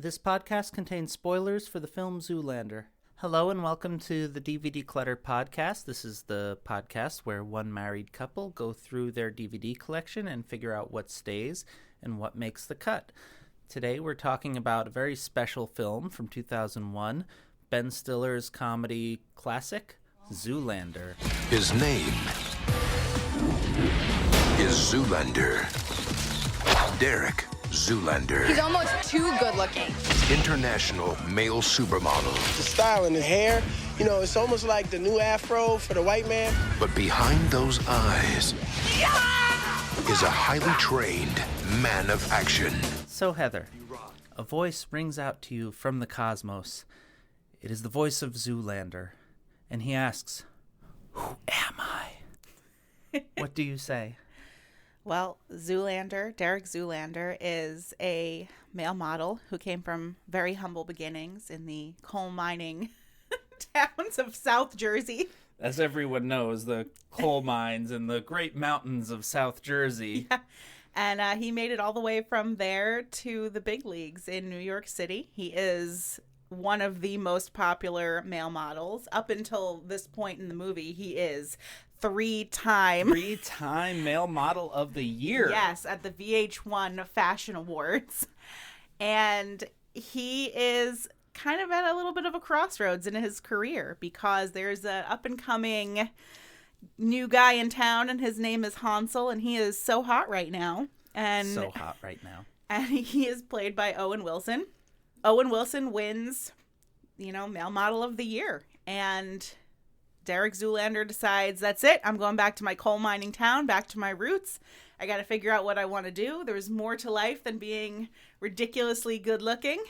This podcast contains spoilers for the film Zoolander. Hello and welcome to the DVD Clutter podcast. This is the podcast where one married couple go through their DVD collection and figure out what stays and what makes the cut. Today we're talking about a very special film from 2001, Ben Stiller's comedy classic, Zoolander. His name is Zoolander. Derek Zoolander. He's almost too good looking. International male supermodel. The style and the hair, it's almost like the new afro for the white man. But behind those eyes is a highly trained man of action. So Heather, a voice rings out to you from the cosmos. It is the voice of Zoolander. And he asks, "Who am I?" What do you say? Well, Derek Zoolander, is a male model who came from very humble beginnings in the coal mining towns of South Jersey. As everyone knows, the coal mines and the great mountains of South Jersey. Yeah. And he made it all the way from there to the big leagues in New York City. He is one of the most popular male models. Up until this point in the movie, he is three-time male model of the year. Yes, at the VH1 Fashion Awards. And he is kind of at a little bit of a crossroads in his career because there's an up-and-coming new guy in town, and his name is Hansel, and he is so hot right now. And he is played by Owen Wilson. Owen Wilson wins, male model of the year. And Derek Zoolander decides, that's it. I'm going back to my coal mining town, back to my roots. I got to figure out what I want to do. There's more to life than being ridiculously good looking.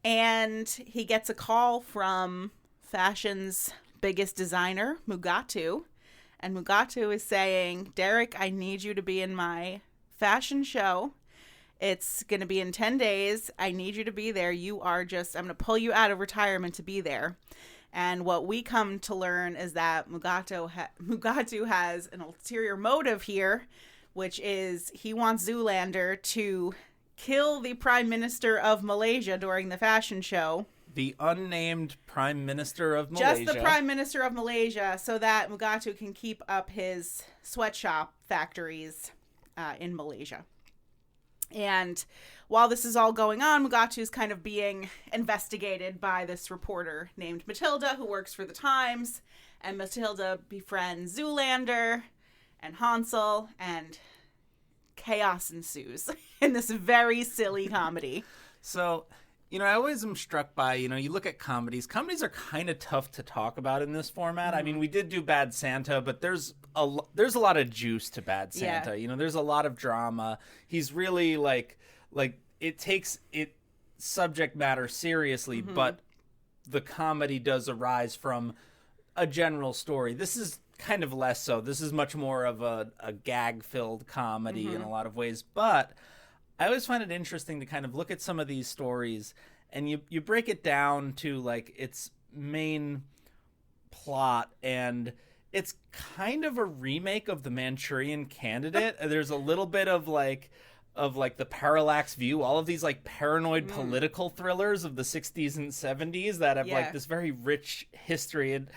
And he gets a call from fashion's biggest designer, Mugatu. And Mugatu is saying, Derek, I need you to be in my fashion show. It's going to be in 10 days. I need you to be there. I'm going to pull you out of retirement to be there. And what we come to learn is that Mugatu has an ulterior motive here, which is he wants Zoolander to kill the Prime Minister of Malaysia during the fashion show. The unnamed Prime Minister of Malaysia. Just the Prime Minister of Malaysia, so that Mugatu can keep up his sweatshop factories in Malaysia. And while this is all going on, Mugatu is kind of being investigated by this reporter named Matilda, who works for the Times. And Matilda befriends Zoolander and Hansel, and chaos ensues in this very silly comedy. So, I always am struck by, you look at comedies. Comedies are kind of tough to talk about in this format. I mean, we did do Bad Santa, but there's a lot of juice to Bad Santa. Yeah. There's a lot of drama. He's really like it takes it subject matter seriously, but the comedy does arise from a general story. This is kind of less so. This is much more of a gag-filled comedy in a lot of ways, but I always find it interesting to kind of look at some of these stories and you break it down to like its main plot, and it's kind of a remake of The Manchurian Candidate. There's a little bit of the parallax view, all of these like paranoid political thrillers of the 60s and 70s that have like this very rich history. And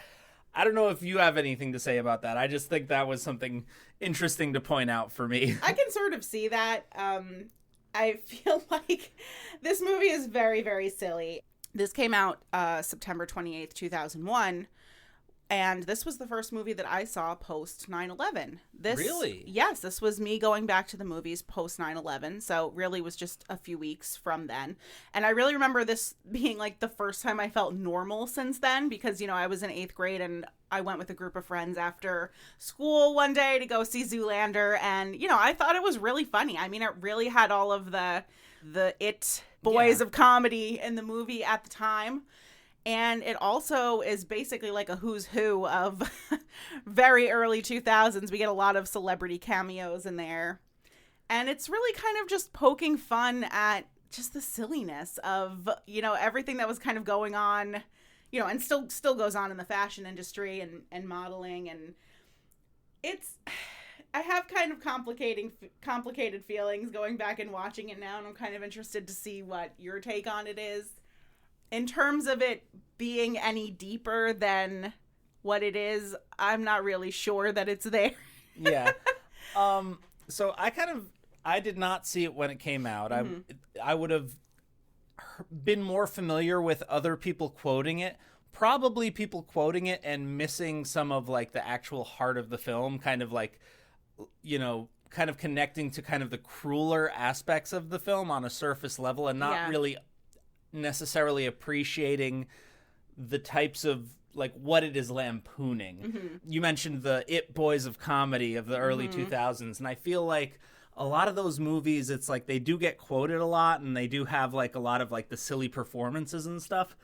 I don't know if you have anything to say about that. I just think that was something interesting to point out for me. I can sort of see that. I feel like this movie is very, very silly. This came out September 28th, 2001. And this was the first movie that I saw post 9/11. Really? Yes, this was me going back to the movies post 9/11. So really was just a few weeks from then. And I really remember this being like the first time I felt normal since then, because, I was in 8th grade and I went with a group of friends after school one day to go see Zoolander. And, I thought it was really funny. I mean, it really had all of the it boys of comedy in the movie at the time. And it also is basically like a who's who of very early 2000s. We get a lot of celebrity cameos in there. And it's really kind of just poking fun at just the silliness of, everything that was kind of going on, and still goes on in the fashion industry and modeling. And it's have kind of complicated feelings going back and watching it now, and I'm kind of interested to see what your take on it is. In terms of it being any deeper than what it is, I'm not really sure that it's there. Yeah. So I did not see it when it came out. Mm-hmm. I would have been more familiar with other people quoting it. Probably people quoting it and missing some of like the actual heart of the film, kind of like, you know, kind of connecting to kind of the crueler aspects of the film on a surface level and not really necessarily appreciating the types of like what it is lampooning. Mm-hmm. You mentioned the It Boys of comedy of the early 2000s, and I feel like a lot of those movies, it's like they do get quoted a lot and they do have like a lot of like the silly performances and stuff,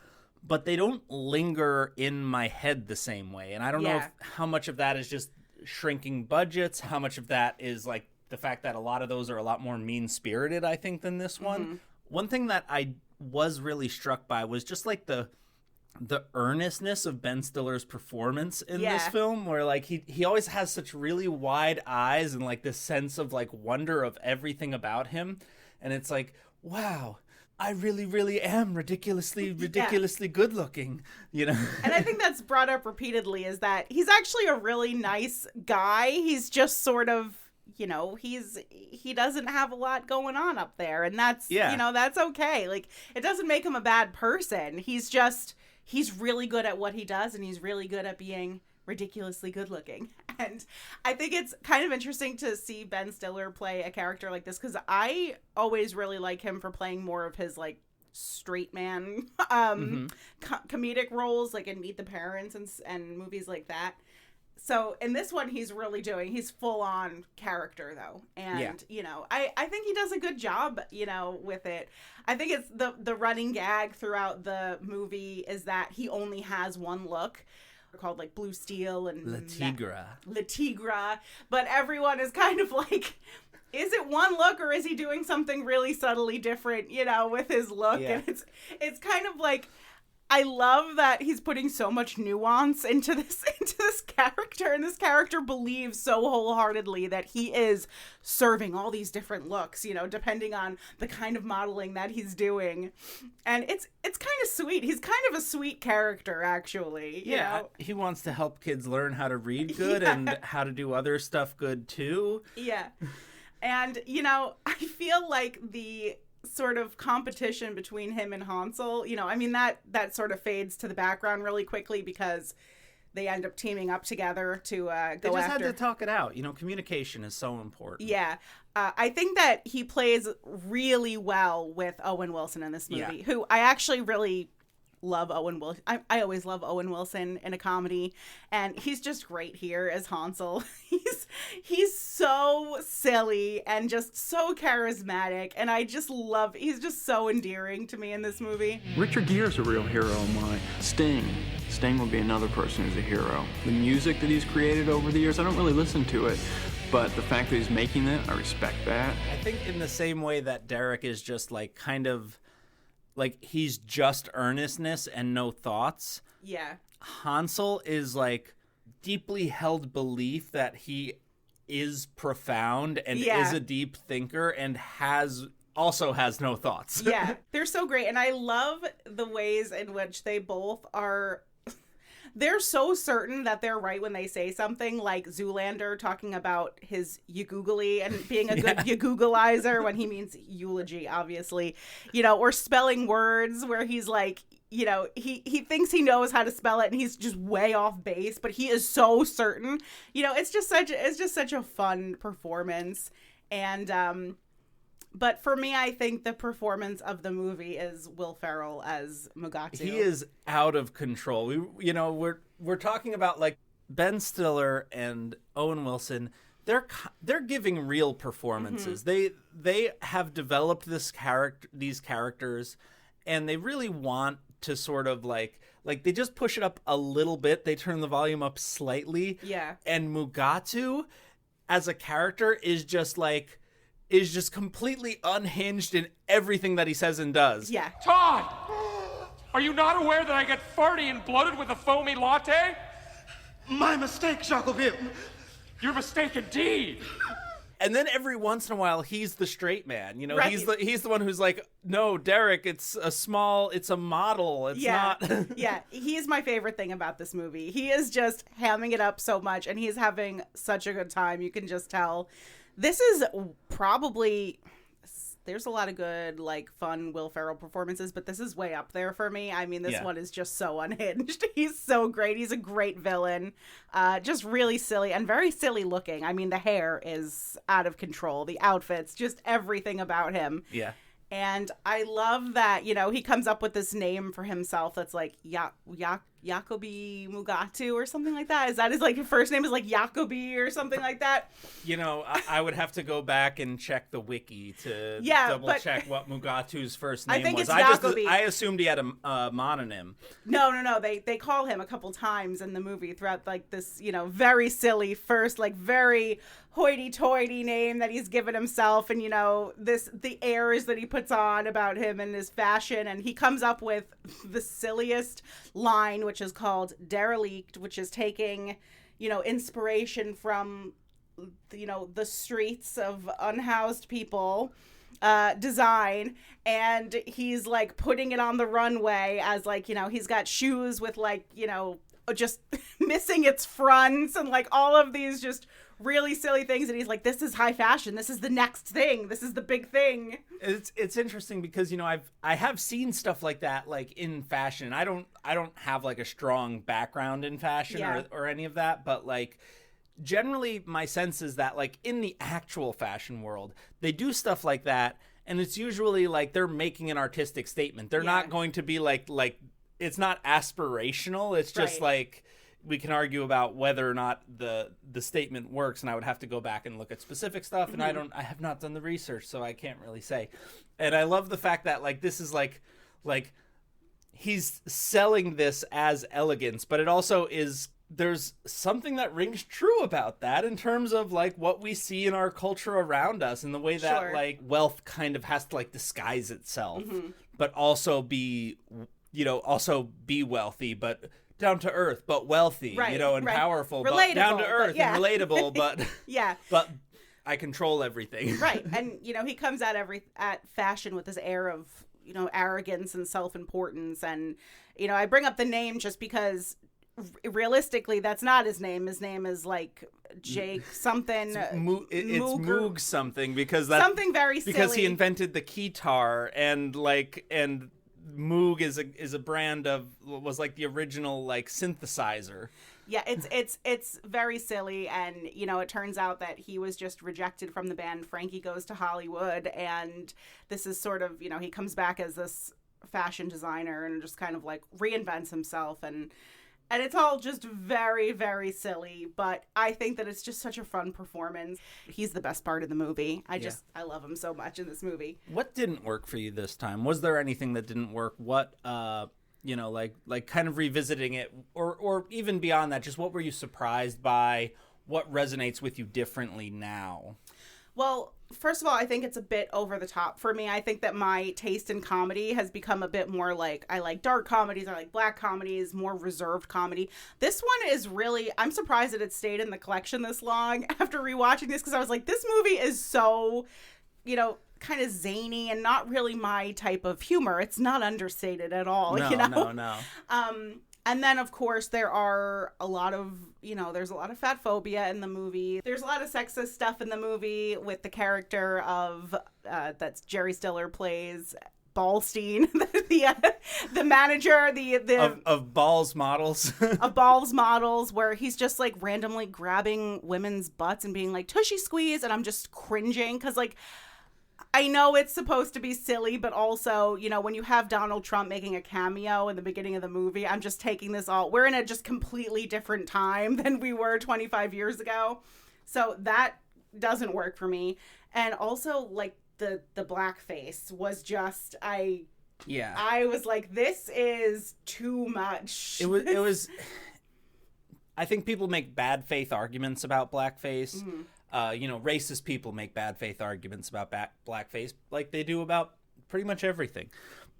but they don't linger in my head the same way. And I don't know how much of that is just shrinking budgets, how much of that is like the fact that a lot of those are a lot more mean-spirited, I think, than this one. Mm-hmm. One thing that I was really struck by was just like the earnestness of Ben Stiller's performance in this film, where like he always has such really wide eyes and like this sense of like wonder of everything about him. And it's like, wow, I really, really am ridiculously good looking, you know? And I think that's brought up repeatedly, is that he's actually a really nice guy. He's just sort of, you know, he doesn't have a lot going on up there. And that's, you know, that's okay. Like, it doesn't make him a bad person. He's really good at what he does, and he's really good at being ridiculously good looking. And I think it's kind of interesting to see Ben Stiller play a character like this, because I always really like him for playing more of his like straight man comedic roles, like in Meet the Parents and movies like that. So in this one, he's full on character though. And, you know, I think he does a good job, you know, with it. I think it's the running gag throughout the movie is that he only has one look, called like Blue Steel and Le Tigre. But everyone is kind of like, is it one look or is he doing something really subtly different, you know, with his look? Yeah. And it's kind of like, I love that he's putting so much nuance into this character, and this character believes so wholeheartedly that he is serving all these different looks, you know, depending on the kind of modeling that he's doing. And it's kind of sweet. He's kind of a sweet character, actually. You know? He wants to help kids learn how to read good and how to do other stuff good too. Yeah. And, you know, I feel like the sort of competition between him and Hansel, you know, I mean, that sort of fades to the background really quickly because they end up teaming up together to go after. They just had to talk it out. You know, communication is so important. Yeah. I think that he plays really well with Owen Wilson in this movie, who I actually really love. Owen Wilson. I always love Owen Wilson in a comedy, and he's just great here as Hansel. He's so silly and just so charismatic, and I just love. He's just so endearing to me in this movie. Richard Gere's a real hero of mine. Sting would be another person who's a hero. The music that he's created over the years, I don't really listen to it, but the fact that he's making it, I respect that. I think in the same way that Derek is just like kind of like he's just earnestness and no thoughts. Yeah. Hansel is like deeply held belief that he is profound and is a deep thinker and also has no thoughts. Yeah, they're so great. And I love the ways in which they both are. They're so certain that they're right when they say something, like Zoolander talking about his eugoogly and being a good eugoogleizer when he means eulogy, obviously, you know, or spelling words where he's like, you know, he thinks he knows how to spell it and he's just way off base, but he is so certain. You know, it's just such a fun performance. And but for me, I think the performance of the movie is Will Ferrell as Mugatu. He is out of control. We're talking about like Ben Stiller and Owen Wilson. They're giving real performances. Mm-hmm. They have developed these characters, and they really want to sort of like they just push it up a little bit. They turn the volume up slightly. Yeah. And Mugatu as a character is just completely unhinged in everything that he says and does. Yeah. Todd! Are you not aware that I get farty and bloated with a foamy latte? My mistake, Jacobin. Your mistake indeed. And then every once in a while, he's the straight man. You know, Right. he's the one who's like, no, Derek, it's a model. It's not. Yeah, he's my favorite thing about this movie. He is just hamming it up so much, and he's having such a good time. You can just tell. This is probably... There's a lot of good, like, fun Will Ferrell performances, but this is way up there for me. I mean, this one is just so unhinged. He's so great. He's a great villain. Just really silly and very silly looking. I mean, the hair is out of control. The outfits, just everything about him. Yeah. And I love that, you know, he comes up with this name for himself that's like Jacobi Mugatu or something like that. Is that his, like, first name is like Jacobi or something like that? You know, I would have to go back and check the wiki to double check what Mugatu's first name I think was. It's Jacobi. I assumed he had a mononym. No. They call him a couple times in the movie throughout, like, this, you know, very silly first, like, very hoity-toity name that he's given himself, and, you know, the airs that he puts on about him and his fashion, and he comes up with the silliest line, which is called Derelict, which is taking, you know, inspiration from, you know, the streets of unhoused people design, and he's, like, putting it on the runway as, like, you know, he's got shoes with, like, you know, just missing its fronts and, like, all of these just really silly things, and he's like, this is high fashion, this is the next thing, this is the big thing. It's interesting because, you know, I have seen stuff like that, like, in fashion. I don't have, like, a strong background in fashion or any of that, but, like, generally my sense is that, like, in the actual fashion world, they do stuff like that, and it's usually like they're making an artistic statement. They're not going to be like it's not aspirational. It's just like, we can argue about whether or not the statement works, and I would have to go back and look at specific stuff, and I have not done the research, so I can't really say. And I love the fact that, like, this is like he's selling this as elegance, but it also is, there's something that rings true about that in terms of, like, what we see in our culture around us, and the way that like wealth kind of has to, like, disguise itself, but also be, you know, also be wealthy, but down to earth, but wealthy, you know, and powerful, relatable, but down to earth and relatable, but but I control everything. Right. And, you know, he comes at fashion with this air of, you know, arrogance and self-importance. And, you know, I bring up the name just because realistically that's not his name. His name is, like, Jake something. It's Moog something, because that's something very silly. Because he invented the keytar, and, like, and Moog is a brand of, was like the original, like, synthesizer. Yeah, it's very silly, and, you know, it turns out that he was just rejected from the band Frankie Goes to Hollywood, and this is sort of, you know, he comes back as this fashion designer and just kind of, like, reinvents himself, and it's all just very, very silly, but I think that it's just such a fun performance. He's the best part of the movie. I love him so much in this movie. What didn't work for you this time? Was there anything that didn't work? What, you know, like kind of revisiting it, or even beyond that, just what were you surprised by? What resonates with you differently now? Well, first of all, I think it's a bit over the top for me. I think that my taste in comedy has become a bit more like, I like dark comedies, I like black comedies, more reserved comedy. This one is really, I'm surprised that it stayed in the collection this long after rewatching this, because I was like, this movie is so, you know, kind of zany and not really my type of humor. It's not understated at all, no, you know? No. And then, of course, there are a lot of, you know, there's a lot of fat phobia in the movie. There's a lot of sexist stuff in the movie with the character of, that's Jerry Stiller plays Ballstein, the manager, of Balls Models. Of Balls Models, where he's just, like, randomly grabbing women's butts and being like, tushy squeeze, and I'm just cringing, because, like, I know it's supposed to be silly, but also, you know, when you have Donald Trump making a cameo in the beginning of the movie, I'm just taking this all. We're in a just completely different time than we were 25 years ago. So that doesn't work for me. And also, like, the blackface was just, I was like, this is too much. It was I think people make bad faith arguments about blackface. Mm-hmm. You know, racist people make bad faith arguments about blackface like they do about pretty much everything.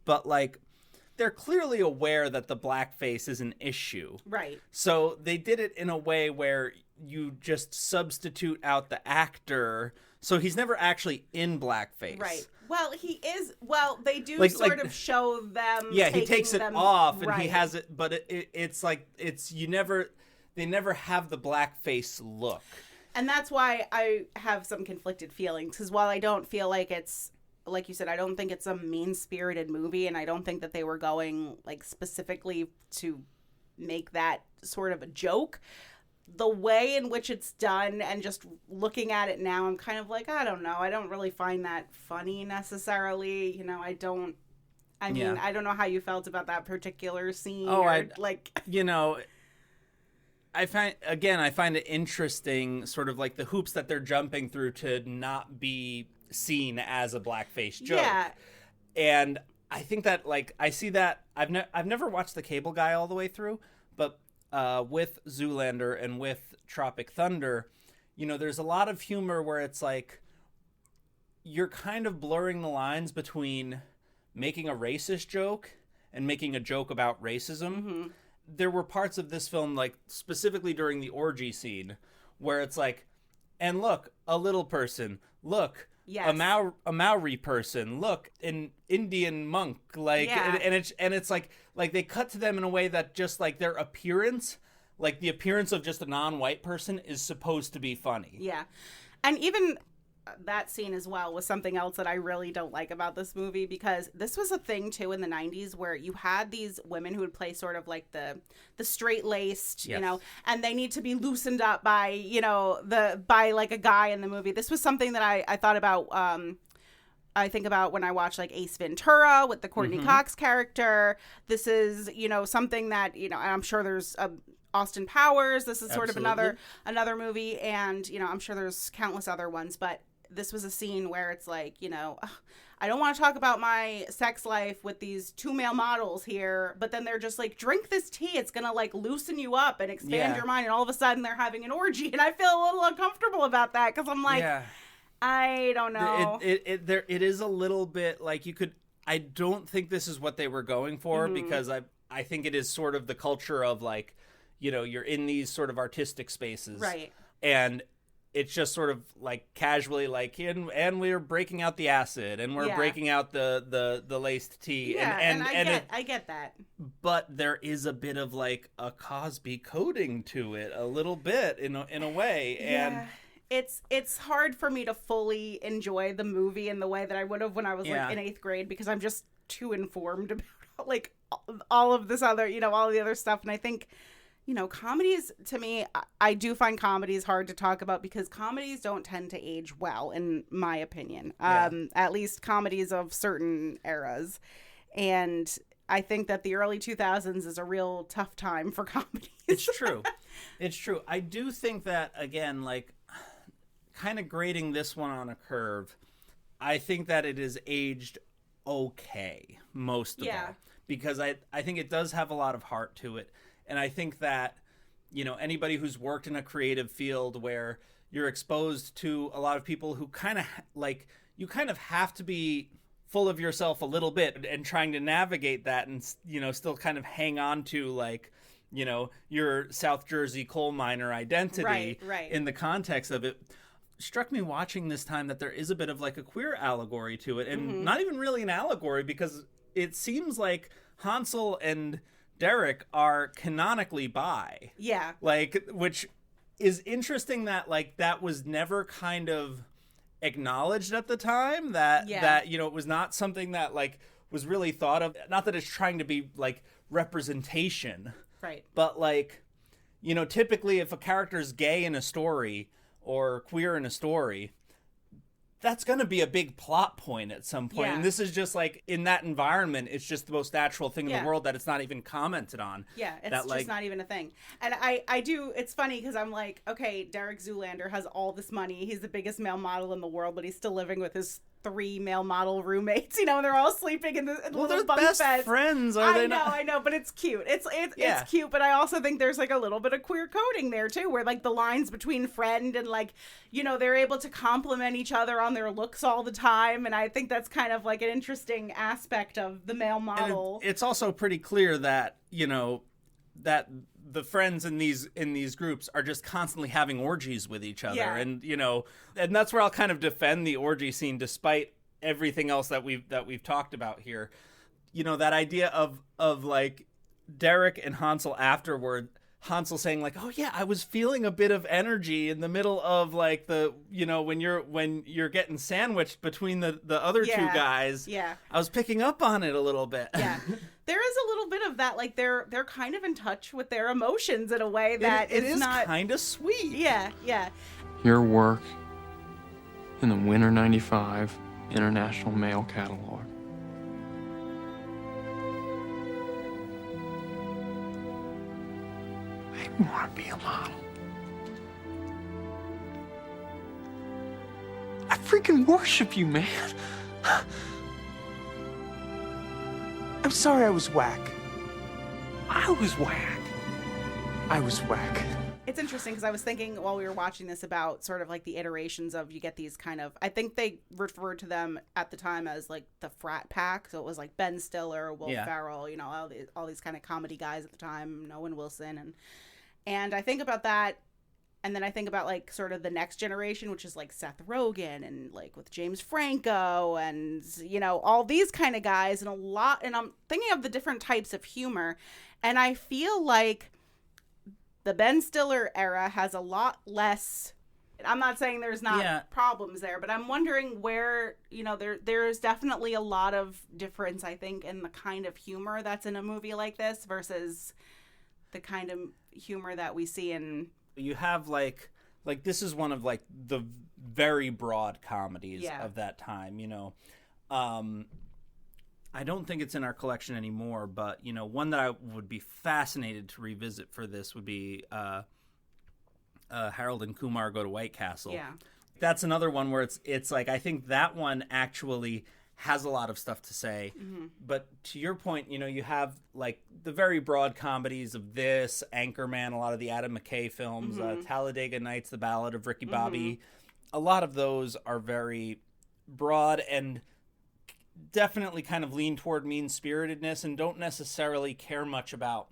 But, like, they're clearly aware that the blackface is an issue. Right. So they did it in a way where you just substitute out the actor, so he's never actually in blackface. Right. Well, he is. Well, they do sort of show them. Yeah, he takes it off and right. he has it, but it's like they never have the blackface look. And that's why I have some conflicted feelings, because while I don't feel like it's, like you said, I don't think it's a mean-spirited movie, and I don't think that they were going like specifically to make that sort of a joke. The way in which it's done, and just looking at it now, I'm kind of like, I don't know. I don't really find that funny necessarily. You know, I don't know how you felt about that particular scene. I find it interesting, sort of like the hoops that they're jumping through to not be seen as a blackface joke. Yeah. And I think that, like, I see that. I've never watched The Cable Guy all the way through, but with Zoolander and with Tropic Thunder, you know, there's a lot of humor where it's like you're kind of blurring the lines between making a racist joke and making a joke about racism. Mm-hmm. There were parts of this film, like specifically during the orgy scene, where it's like, and look, a little person, look, yes. a Maori person, look, an Indian monk, like, yeah. and it's like they cut to them in a way that just like their appearance, like the appearance of just a non-white person, is supposed to be funny. Yeah, and even that scene as well was something else that I really don't like about this movie, because this was a thing too in the 90s where you had these women who would play sort of like the straight-laced, yes. you know, and they need to be loosened up by, you know, by like a guy in the movie. This was something that I thought about, I think about when I watch like Ace Ventura with the Courtney mm-hmm. Cox character. This is, you know, something that, you know, I'm sure there's Austin Powers. This is sort Absolutely. of another movie, and, you know, I'm sure there's countless other ones, but this was a scene where it's like, you know, I don't want to talk about my sex life with these two male models here, but then they're just like, drink this tea. It's going to like loosen you up and expand yeah. your mind. And all of a sudden they're having an orgy. And I feel a little uncomfortable about that, because I'm like, yeah. I don't know. It is a little bit like I don't think this is what they were going for, mm-hmm. because I think it is sort of the culture of like, you know, you're in these sort of artistic spaces. Right. And it's just sort of like casually like, and we're breaking out the acid, and we're yeah. breaking out the laced tea. Yeah, and I get that. But there is a bit of like a Cosby coding to it, a little bit in a way. Yeah. And it's hard for me to fully enjoy the movie in the way that I would have when I was yeah. like in 8th grade, because I'm just too informed about like all of this other, you know, all the other stuff. And I think, you know, comedies, to me, I do find comedies hard to talk about, because comedies don't tend to age well, in my opinion. Yeah. At least comedies of certain eras. And I think that the early 2000s is a real tough time for comedies. It's true. It's true. I do think that, again, like, kind of grading this one on a curve, I think that it is aged okay, most of all. Because I think it does have a lot of heart to it. And I think that, you know, anybody who's worked in a creative field where you're exposed to a lot of people who kind of like, you kind of have to be full of yourself a little bit and trying to navigate that and, you know, still kind of hang on to like, you know, your South Jersey coal miner identity right. in the context of it. Struck me watching this time that there is a bit of like a queer allegory to it, and mm-hmm. not even really an allegory, because it seems like Hansel and Derek are canonically bi. Yeah. Like, which is interesting that, like, that was never kind of acknowledged at the time. That, you know, it was not something that, like, was really thought of. Not that it's trying to be, like, representation. Right. But, like, you know, typically if a character's gay in a story or queer in a story, that's going to be a big plot point at some point. Yeah. And this is just like, in that environment, it's just the most natural thing in yeah. the world that it's not even commented on. Yeah, it's that, just like, not even a thing. And I do, it's funny because I'm like, okay, Derek Zoolander has all this money. He's the biggest male model in the world, but he's still living with his 3 male model roommates, you know, and they're all sleeping in the little bunk beds. Best friends, are they not? I know, but it's cute. It's cute, but I also think there's like a little bit of queer coding there too, where like the lines between friend and like, you know, they're able to compliment each other on their looks all the time, and I think that's kind of like an interesting aspect of the male model. And it's also pretty clear that, you know, the friends in these groups are just constantly having orgies with each other. Yeah. And and that's where I'll kind of defend the orgy scene despite everything else that we've talked about here. That idea of like Derek and Hansel afterward, Hansel saying like, "Oh yeah, I was feeling a bit of energy in the middle of like the when you're getting sandwiched between the other two guys. Yeah, I was picking up on it a little bit." Yeah, there is a little bit of that. Like they're kind of in touch with their emotions in a way that it is not kind of sweet. Yeah. Your work in the Winter '95 International Mail Catalog. I want to be a model. I freaking worship you, man. I'm sorry I was whack. I was whack. I was whack. It's interesting because I was thinking while we were watching this about sort of like the iterations of you get these kind of, I think they referred to them at the time as like the frat pack. So it was like Ben Stiller, Will Ferrell, all these kind of comedy guys at the time, Owen Wilson. And I think about that. And then I think about like sort of the next generation, which is like Seth Rogen and like with James Franco and, all these kind of guys and I'm thinking of the different types of humor. And I feel like the Ben Stiller era has a lot less. I'm not saying there's not problems there, but I'm wondering where, there's definitely a lot of difference, I think, in the kind of humor that's in a movie like this versus the kind of humor that we see in. You have like this is one of like the very broad comedies of that time, I don't think it's in our collection anymore, but one that I would be fascinated to revisit for this would be Harold and Kumar Go to White Castle. Yeah, that's another one where it's like I think that one actually has a lot of stuff to say. Mm-hmm. But to your point, you have like the very broad comedies of this, Anchorman, a lot of the Adam McKay films, Talladega Nights, The Ballad of Ricky Bobby. A lot of those are very broad and definitely kind of lean toward mean-spiritedness and don't necessarily care much about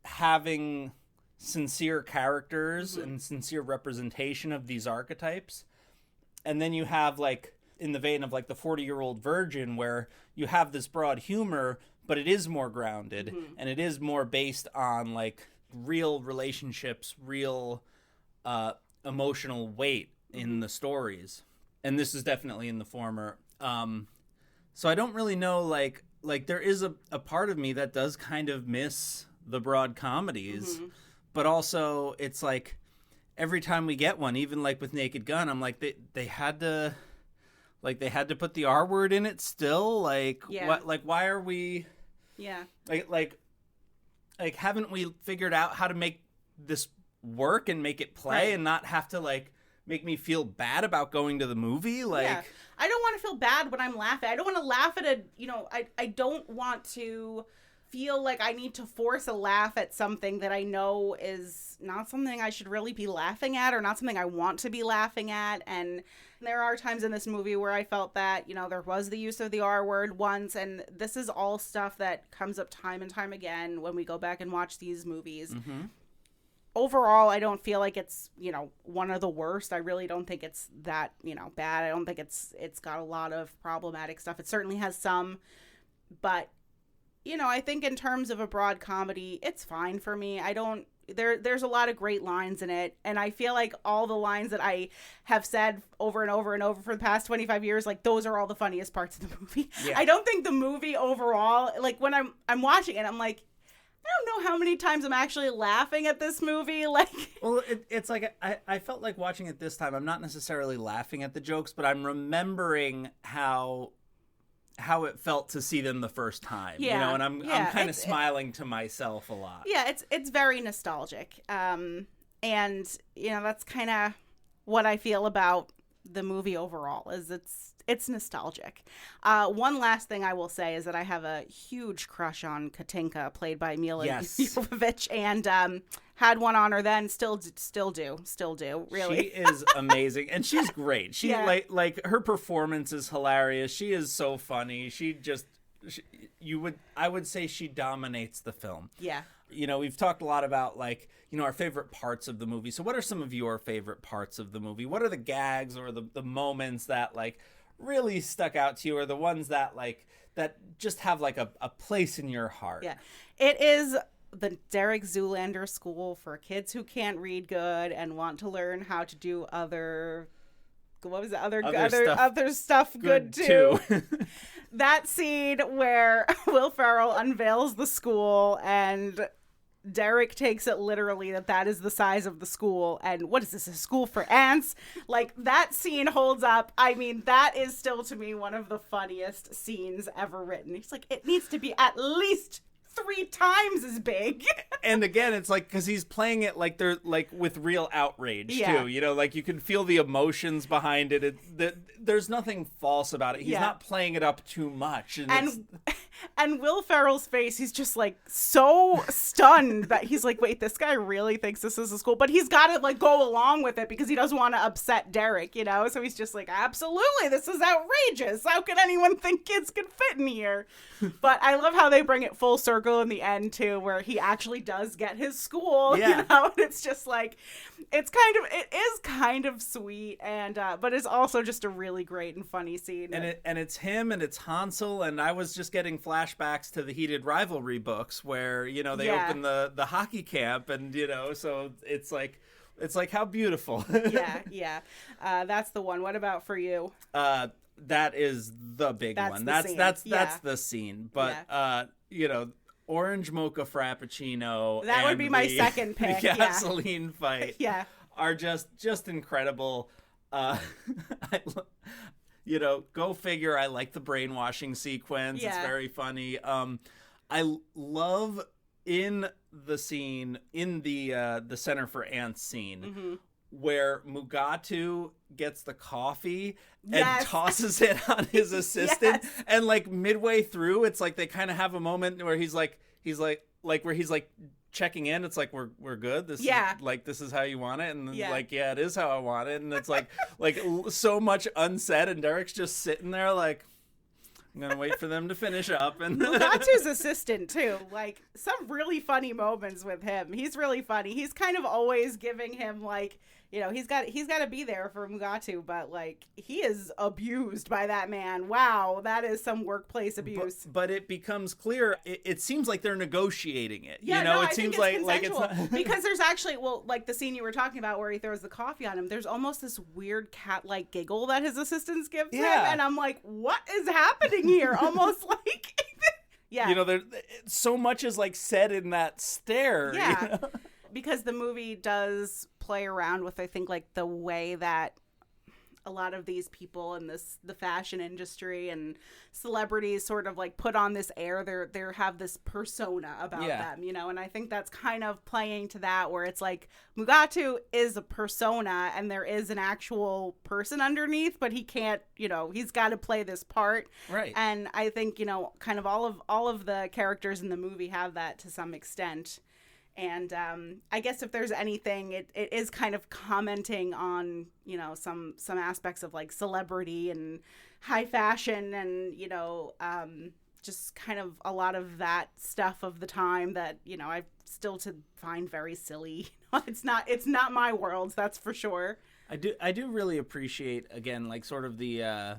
having sincere characters and sincere representation of these archetypes. And then you have like in the vein of like the 40-Year-Old Virgin, where you have this broad humor, but it is more grounded and it is more based on like real relationships, real emotional weight in the stories. And this is definitely in the former. So I don't really know, like there is a part of me that does kind of miss the broad comedies, but also it's like every time we get one, even like with Naked Gun, I'm like they had to put the R word in it still. What? Why are we? Yeah. Like haven't we figured out how to make this work and make it play and not have to like make me feel bad about going to the movie? I don't want to feel bad when I'm laughing. I don't want to laugh at I don't want to feel like I need to force a laugh at something that I know is not something I should really be laughing at or not something I want to be laughing at. And there are times in this movie where I felt that, there was the use of the R word once, and this is all stuff that comes up time and time again when we go back and watch these movies. Mm-hmm. Overall, I don't feel like it's, one of the worst. I really don't think it's that, bad. I don't think it's got a lot of problematic stuff. It certainly has some, but, I think in terms of a broad comedy, it's fine for me. There's a lot of great lines in it, and I feel like all the lines that I have said over and over and over for the past 25 years, like those are all the funniest parts of the movie. Yeah. I don't think the movie overall, like when I'm watching it, I'm like, I don't know how many times I'm actually laughing at this movie. Well, it's like I felt like watching it this time. I'm not necessarily laughing at the jokes, but I'm remembering how it felt to see them the first time. Yeah, and I'm kind of smiling to myself a lot. Yeah, it's very nostalgic. And that's kind of what I feel about the movie overall. Is it's nostalgic. One last thing I will say is that I have a huge crush on Katinka, played by Mila Jovovich, and had one on her then, still do, really. She is amazing, and she's great. She like her performance is hilarious. She is so funny. She just I would say she dominates the film. Yeah. You know, we've talked a lot about, like, you know, our favorite parts of the movie. So what are some of your favorite parts of the movie? What are the gags or the moments that, like, really stuck out to you, or the ones that, like, that just have, like, a place in your heart? Yeah. It is the Derek Zoolander school for kids who can't read good and want to learn how to do other stuff good too. That scene where Will Ferrell unveils the school and Derek takes it literally that is the size of the school, and what is this, a school for ants? Like, that scene holds up. I mean, that is still to me one of the funniest scenes ever written. He's like, it needs to be at least 3 times as big. And again, it's like, because he's playing it like they're like with real outrage too, you know, like you can feel the emotions behind it. There's nothing false about it. He's not playing it up too much. And Will Ferrell's face, he's just like so stunned that he's like, wait, this guy really thinks this is a school, but he's got to like go along with it because he doesn't want to upset Derek, you know? So he's just like, absolutely, this is outrageous. How can anyone think kids can fit in here? But I love how they bring it full circle in the end too, where he actually does get his school, you know? And it's just like, it is kind of sweet, and but it's also just a really great and funny scene. And it's him and it's Hansel, and I was just getting flashbacks to the Heated Rivalry books where, you know, they open the hockey camp, and, you know, so it's like how beautiful. yeah. That's the one. What about for you? That is the big one. That's the scene. But you know, Orange Mocha Frappuccino. That would be my second pick. The gasoline fight. Yeah. Are just incredible. You know, go figure. I like the brainwashing sequence. Yeah. It's very funny. I love in the scene in the Center for Ants scene where Mugatu gets the coffee and tosses it on his assistant, and like midway through, it's like they kind of have a moment where he's like checking in. It's like, we're good. This is how you want it, and like, it is how I want it, and it's like so much unsaid, and Derek's just sitting there like, I'm gonna wait for them to finish up. And Mugatu's assistant too, like, some really funny moments with him. He's really funny. He's kind of always giving him, like, you know, he's got to be there for Mugatu, but like, he is abused by that man. Wow, that is some workplace abuse. But it becomes clear. It seems like they're negotiating it. Yeah, you know, no, it seems like it's not... because there's actually, well, like the scene you were talking about where he throws the coffee on him. There's almost this weird cat-like giggle that his assistants gives him, and I'm like, what is happening here? Almost like, you know, there so much is like said in that stare. Yeah, you know? Because the movie does play around with, I think, like the way that a lot of these people in the fashion industry and celebrities sort of like put on this air. They have this persona about them, you know, and I think that's kind of playing to that, where it's like Mugatu is a persona and there is an actual person underneath, but he can't, you know, he's got to play this part. Right. And I think, you know, kind of all of the characters in the movie have that to some extent. And I guess if there's anything, it is kind of commenting on, you know, some aspects of like celebrity and high fashion and, you know, just kind of a lot of that stuff of the time that, you know, I still to find very silly. It's not my world, that's for sure. I do really appreciate, again, like sort of the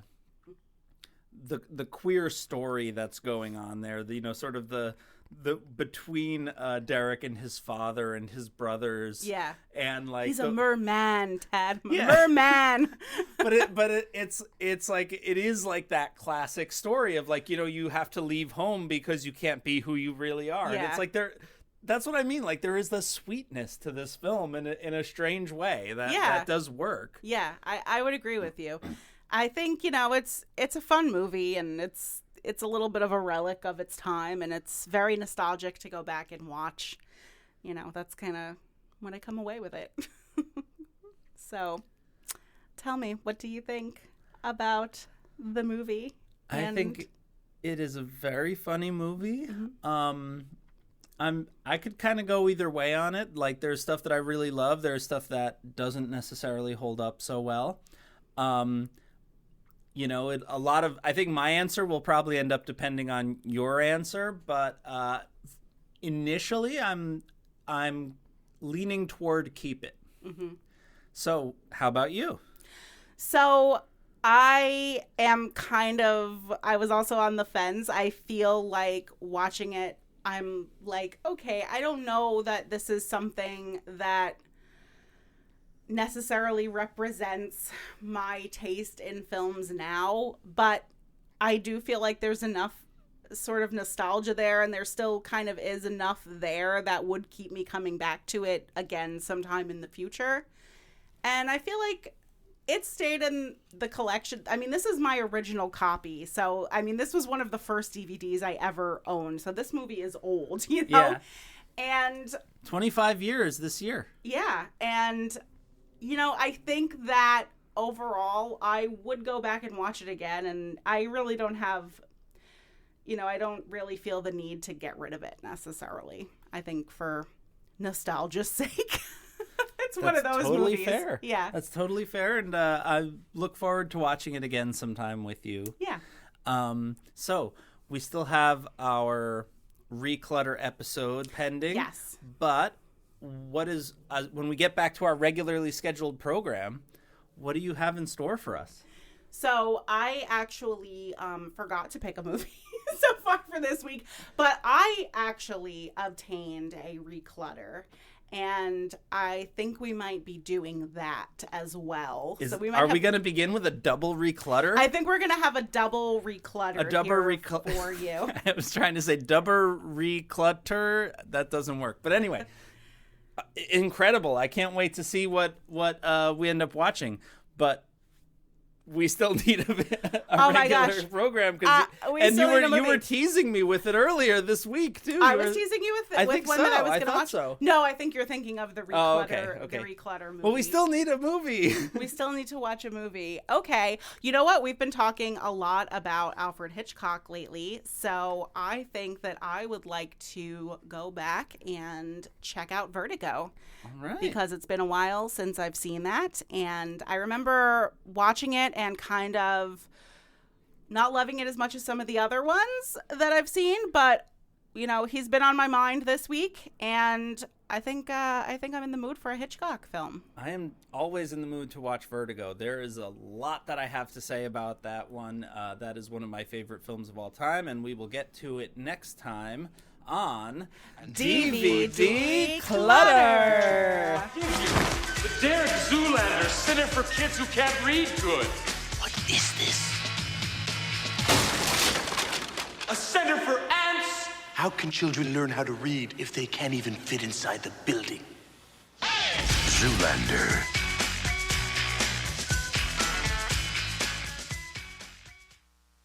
queer story that's going on there. You know, sort of the between Derek and his father and his brothers. Yeah. And like, he's a merman, Tad. Merman. but it's like, it is like that classic story of like, you know, you have to leave home because you can't be who you really are. Yeah. And it's like that's what I mean. Like, there is the sweetness to this film in a strange way that does work. Yeah, I would agree with you. I think, you know, it's a fun movie, and it's a little bit of a relic of its time, and it's very nostalgic to go back and watch. You know, that's kind of when I come away with it. So, tell me, what do you think about the movie? I think it is a very funny movie. Mm-hmm. I could kind of go either way on it. Like, there's stuff that I really love. There's stuff that doesn't necessarily hold up so well. I think my answer will probably end up depending on your answer, but initially I'm leaning toward keep it. Mm-hmm. So how about you? So I was also on the fence. I feel like watching it, I'm like, okay, I don't know that this is something that necessarily represents my taste in films now, but I do feel like there's enough sort of nostalgia there, and there still kind of is enough there that would keep me coming back to it again sometime in the future. And I feel like it stayed in the collection. I mean, this is my original copy. So, I mean, this was one of the first DVDs I ever owned. So this movie is old, Yeah. And 25 years this year. Yeah. And, I think that overall I would go back and watch it again. And I really don't have, I don't really feel the need to get rid of it necessarily. I think for nostalgia's sake. It's one of those totally movies. Fair. Yeah. That's totally fair. And I look forward to watching it again sometime with you. Yeah. So we still have our Reclutter episode pending. Yes. But what is, when we get back to our regularly scheduled program, what do you have in store for us? So I actually forgot to pick a movie so far for this week, but I actually obtained a Reclutter, and I think we might be doing that as well. Are we going to begin with a double Reclutter? I think we're going to have a double Reclutter for you. I was trying to say double Reclutter. That doesn't work. But anyway, incredible. I can't wait to see what we end up watching. But we still need a regular program. And you were teasing me with it earlier this week, too. I was teasing you with one that I was going to watch. So. No, I think you're thinking of the Reclutter, okay. the Reclutter movie. Well, we still need a movie. We still need to watch a movie. Okay. You know what? We've been talking a lot about Alfred Hitchcock lately, so I think that I would like to go back and check out Vertigo. All right. Because it's been a while since I've seen that, and I remember watching it and kind of not loving it as much as some of the other ones that I've seen, but he's been on my mind this week, and I think I'm in the mood for a Hitchcock film. I am always in the mood to watch Vertigo. There is a lot that I have to say about that one. That is one of my favorite films of all time, and we will get to it next time on DVD Clutter. The Derek Zoolander Center for Kids Who Can't Read Good. What is this? A center for ants. How can children learn how to read if they can't even fit inside the building? Zoolander.